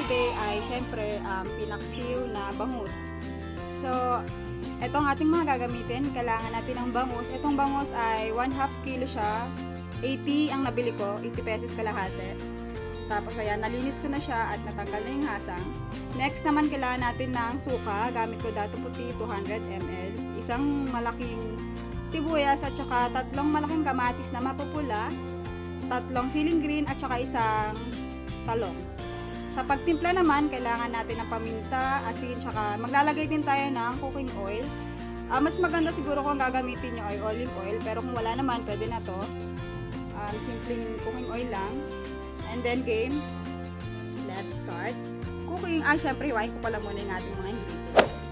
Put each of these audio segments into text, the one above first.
today ay syempre pinaksiw na bangus. So, ito ang ating mga gagamitin. Kailangan natin ng bangus. Itong bangus ay 1/2 kilo siya. 80 ang nabili ko, 80 pesos kalahati. Tapos ayan, nalinis ko na siya at natanggal na yung hasang. Next naman, kailangan natin ng suka. Gamit ko dato puti, 200 ml. Isang malaking sibuyas at saka 3 malaking kamatis na mapupula. 3 siling green at saka isang talong. Sa pagtimpla naman, kailangan natin ng paminta, asin, saka maglalagay din tayo ng cooking oil. Mas maganda siguro kung gagamitin nyo ay olive oil, pero kung wala naman, pwede na to. Simpleng cooking oil lang. And then game, let's start cooking. Syempre, iwain ko pala muna yung ating mga ingredients.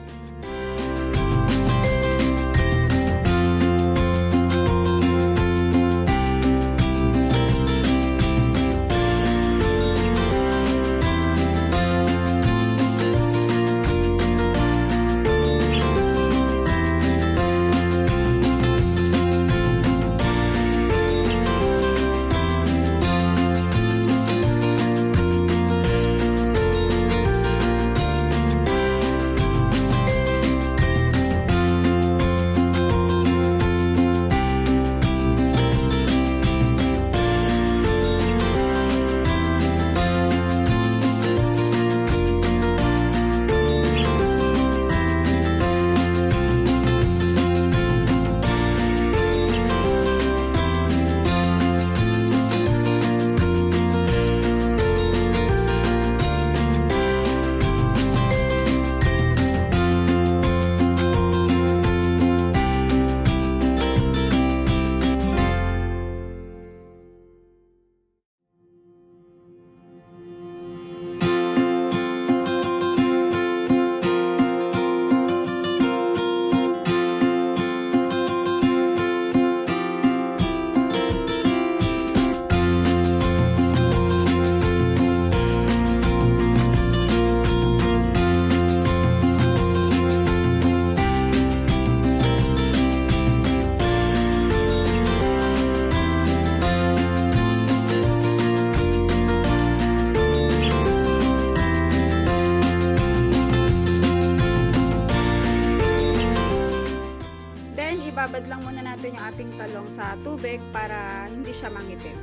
Ibabad lang muna natin yung ating talong sa tubig para hindi siya mangitim.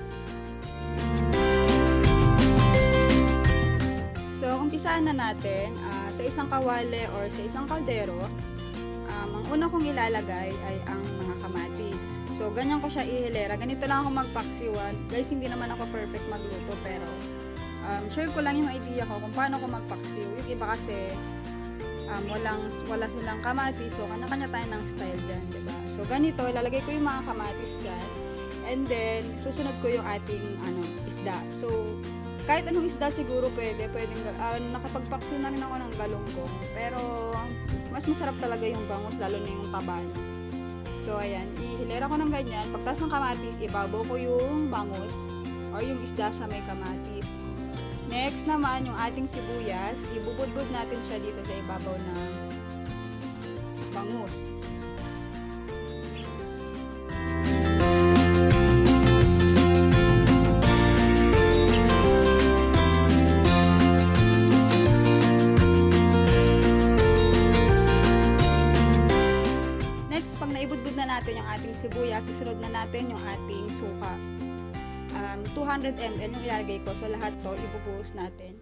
So, umpisaan na natin sa isang kawali or sa isang kaldero. Ang una kong ilalagay ay ang mga kamatis. So, ganyan ko siya ihilera. Ganito lang ako magpaksiwan. Guys, hindi naman ako perfect magluto, pero share ko lang yung idea ko kung paano ko magpaksiw. Yung iba kasi wala silang kamatis, so kanya-kanya tayo ng style dyan, diba? So ganito, ilalagay ko yung mga kamatis dyan, and then susunod ko yung ating isda. So kahit anong isda siguro pwedeng nakapagpaksiw na rin ako ng galunggong, pero mas masarap talaga yung bangus, lalo na yung taba. So ayan, ihilera ko ng ganyan. Pagtas ng kamatis, ibabaw ko yung bangus or yung isda sa may kamatis. Next naman, yung ating sibuyas, ibubudbud natin siya dito sa ibabaw ng bangus. Next, pag naibudbud na natin yung ating sibuyas, isunod na natin yung ating suka. 200 ml yung ilalagay ko. So lahat to ibubuhos natin.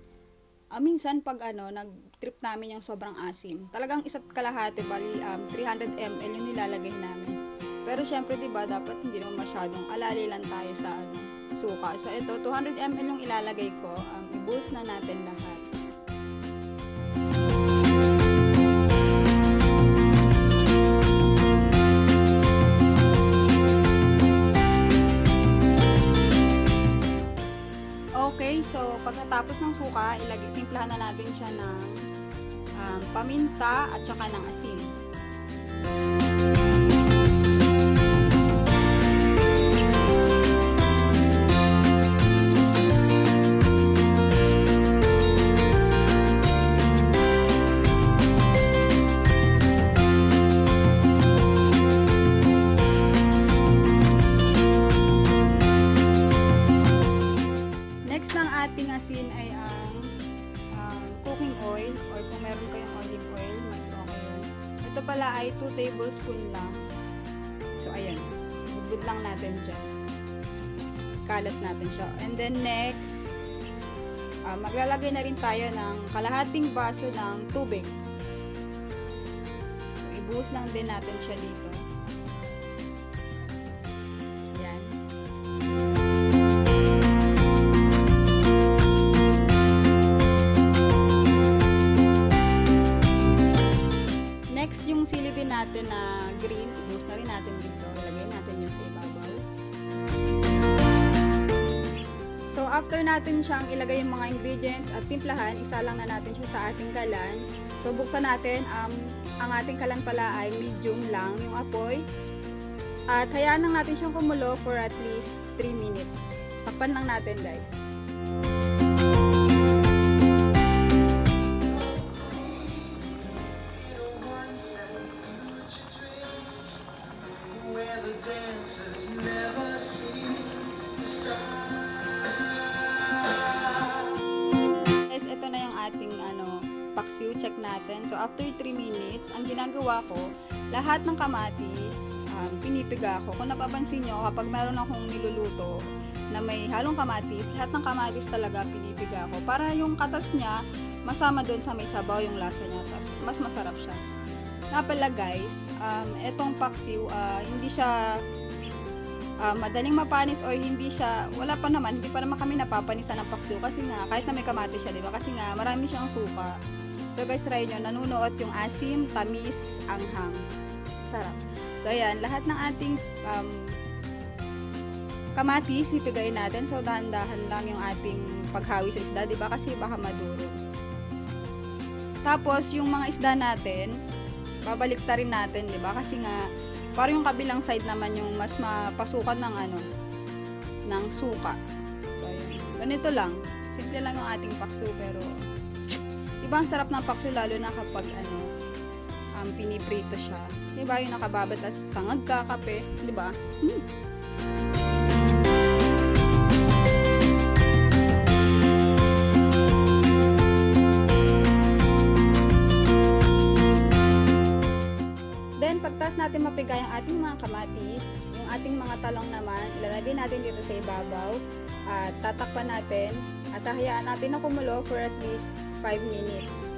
Minsan pag nag-trip namin yung sobrang asim, talagang isa't kalahati, bali 300 ml yung nilalagay namin. Pero syempre, diba, dapat hindi naman masyadong alali lang tayo sa suka. So ito, 200 ml yung ilalagay ko. Ibuhos na natin lahat. Okay, so pagkatapos ng suka, timplahan na natin siya ng paminta at saka ng asin. pala ay 2 tablespoon lang. So, ayan. Bubud lang natin dyan. Kalat natin siya. And then next, maglalagay na rin tayo ng kalahating baso ng tubig. So, ibuhos lang din natin siya dito. Ayan. Next, yung sili din natin na green, ibuhos na rin natin dito. Ilagay natin yun sa ibabaw. So, after natin siyang ilagay yung mga ingredients at timplahan, isa lang na natin siya sa ating kalan. So, buksan natin. Ang ating kalan pala ay medium lang yung apoy. At hayaan lang natin siyang kumulo for at least 3 minutes. Takpan lang natin, guys. Ito na yung ating paksiw, check natin. So, after 3 minutes, ang ginagawa ko, lahat ng kamatis, pinipiga ko. Kung napapansin nyo, kapag meron akong niluluto na may halong kamatis, lahat ng kamatis talaga pinipiga ko. Para yung katas niya, masama doon sa may sabaw yung lasa niya. Tas, mas masarap siya. Nga pala guys, etong paksiw, hindi siya madaling mapanis or hindi siya, wala pa naman, hindi pa naman kami napapanisan ng paksiw kasi nga, kahit na may kamatis siya, diba? Kasi nga, marami siyang suka. So guys, try nyo, nanunuot yung asim, tamis, anghang. Sarap. So ayan, lahat ng ating kamatis, pipigayin natin. So dahan-dahan lang yung ating paghawi sa isda, diba? Kasi baka maduro. Tapos, yung mga isda natin, babalik ta rin natin, diba? Kasi nga, parang yung kabilang side naman yung mas mapasukan ng ng suka. So, ayun. Ganito lang. Simple lang yung ating paksiw, pero diba ang sarap ng paksiw lalo na kapag piniprito siya. Diba yung nakababat as sangag ka, kape. Diba? Pagtas natin mapigay ang ating mga kamatis, yung ating mga talong naman, ilalagay natin dito sa ibabaw at tatakpan natin at hahayaan natin na kumulo for at least 5 minutes.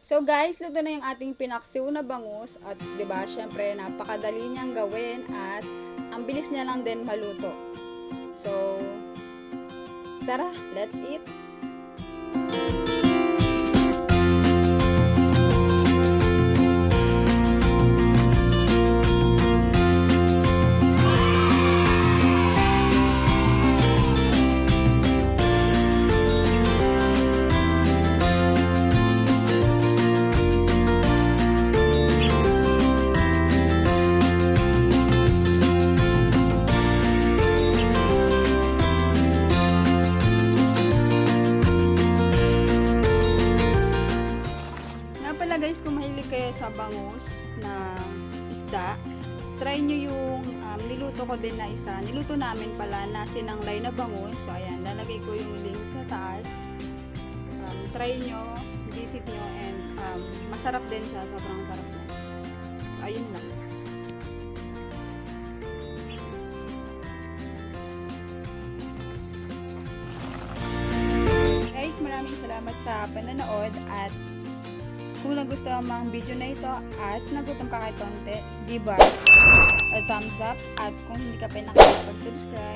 So guys, luto na yung ating pinaksiw na bangus at 'di ba, syempre napakadali niyang gawin at ang bilis niya lang din maluto. So tara, let's eat. Guys, kung mahilig kayo sa bangus na isda, try nyo yung niluto ko din na isa. Niluto namin pala na sinanglay na bangus. So, ayan, lalagay ko yung link sa taas. Try nyo, visit nyo, and masarap din siya. Sobrang sarap na. So, ayun lang. Guys, maraming salamat sa panonood at kung nagustuhan mo ang video na ito at nagutom ka kahit konti, give us a thumbs up at kung hindi ka pa nakapag-subscribe,